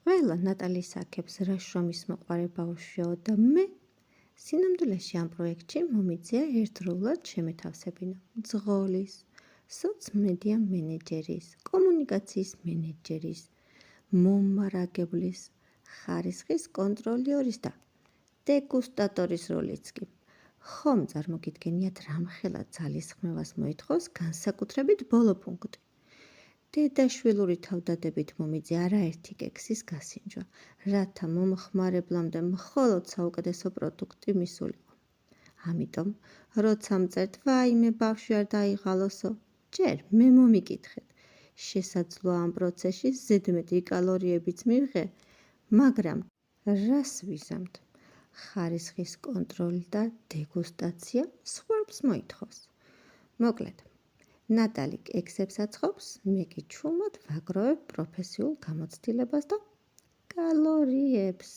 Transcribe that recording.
ყველა ნატალის აქებს რა შრომის მოყვარე ბავშვიო და მე სინამდვილეში ამ პროექტში მომიწია ერთდროულად შემეთავსებინა მძღოლის, სოცმედია მენეჯერის, კომუნიკაციის მენეჯერის, მომარაგებლის, ხარისხის კონტროლიორის და დეგუსტატორის როლიც კი. ხომ წარმოგიდგენიათ რამხელა ძალისხმევას მოითხოვს განსაკუთრებით ბოლო პუნქტი. დედაშვილური თავდადებით მომიწია არაერთი კექსის გასინჯვა, რათა მომხმარებლამდე მხოლოდ საუკეთესო პროდუქტი მისულიყო. ამიტომ, როცა მწერთ ვაიმე ბავშვი არ დაიღალოსო, ჯერ მე მომიკითხეთ. შესაძლოა ამ პროცესში ზედმეტი კალორიებიც მივიღე, მაგრამ რას ვიზამთ? ხარისხის კონტროლი და დეგუსტაცია სხვებს მოითხოვს. მოკლედ, ნატალი კექსებს აწყობს, მე კი ჩუმად ვაგროვებ პროფესიულ გამოცდილებას და კალორიებს.